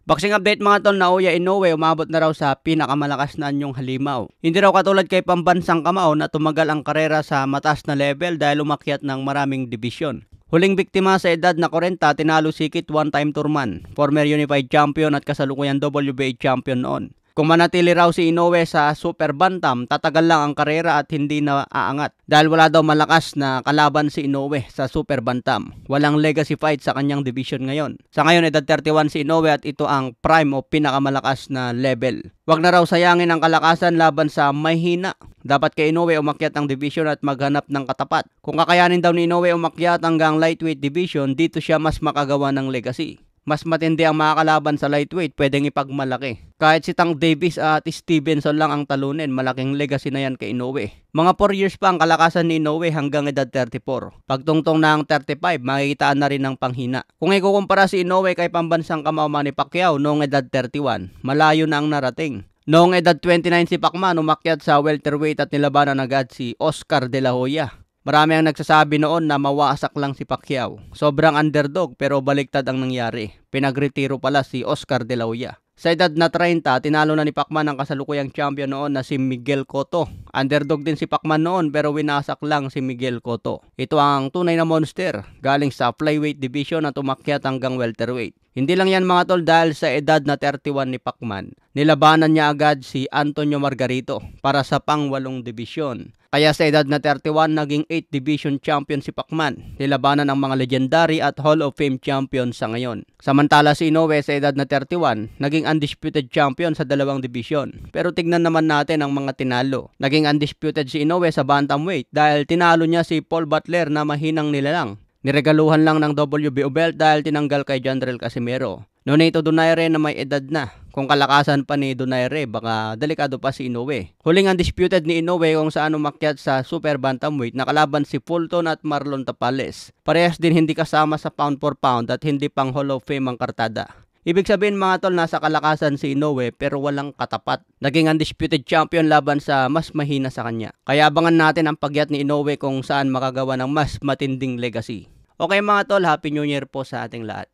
Boxing update mga tol, Naoya Inoue umabot na raw sa pinakamalakas na anyong halimaw. Hindi raw katulad kay pambansang kamao na tumagal ang karera sa mataas na level dahil umakyat ng maraming dibisyon. Huling biktima sa edad na 40, tinalo sikit one-time tourman, former unified champion at kasalukuyan WBA champion noon. Kung manatili raw si Inoue sa super bantam, tatagal lang ang karera at hindi na aangat. Dahil wala daw malakas na kalaban si Inoue sa super bantam. Walang legacy fight sa kanyang division ngayon. Sa ngayon, edad 31 si Inoue at ito ang prime o pinakamalakas na level. Wag na raw sayangin ang kalakasan laban sa mahina. Dapat kay Inoue umakyat ang division at maghanap ng katapat. Kung kakayanin daw ni Inoue umakyat hanggang lightweight division, dito siya mas makagawa ng legacy. Mas matindi ang makakalaban sa lightweight, pwedeng ipagmalaki. Kahit si Tank Davis at Stevenson lang ang talunin, malaking legacy na yan kay Inoue. Mga 4 years pa ang kalakasan ni Inoue hanggang edad 34. Pagtungtong na ang 35, makikitaan na rin ng panghina. Kung ikukumpara si Inoue kay pambansang kamao Manny Pacquiao noong edad 31, malayo na ang narating. Noong edad 29 si Pacman umakyat sa welterweight at nilabanan agad si Oscar De La Hoya. Marami ang nagsasabi noon na mawasak lang si Pacquiao. Sobrang underdog pero baliktad ang nangyari. Pinagretiro pala si Oscar De La Hoya. Sa edad na 30, tinalo na ni Pacman ang kasalukuyang champion noon na si Miguel Cotto. Underdog din si Pacman noon pero winasak lang si Miguel Cotto. Ito ang tunay na monster, galing sa flyweight division at umakyat hanggang welterweight. Hindi lang yan mga tol dahil sa edad na 31 ni Pacman, nilabanan niya agad si Antonio Margarito para sa pang-8 division. Kaya sa edad na 31, naging 8 division champion si Pacman. Nilabanan ang mga legendary at Hall of Fame champion sa ngayon. Samantala si Inoue sa edad na 31, naging undisputed champion sa 2 division. Pero tignan naman natin ang mga tinalo. Naging undisputed si Inoue sa bantamweight dahil tinalo niya si Paul Butler na mahinang nilalang. Niregaluhan lang ng WBO belt dahil tinanggal kay Jandrel Casimero. Nonito Donaire na may edad na. Kung kalakasan pa ni Donaire, baka delikado pa si Inoue. Huling undisputed ni Inoue kung saan umakyat sa super bantamweight na kalaban si Fulton at Marlon Tapales. Parehas din hindi kasama sa pound for pound at hindi pang Hall of Fame ang kartada. Ibig sabihin mga tol, nasa kalakasan si Inoue pero walang katapat. Naging undisputed champion laban sa mas mahina sa kanya. Kaya abangan natin ang pagyat ni Inoue kung saan makagawa ng mas matinding legacy. Okay mga tol, Happy New Year po sa ating lahat.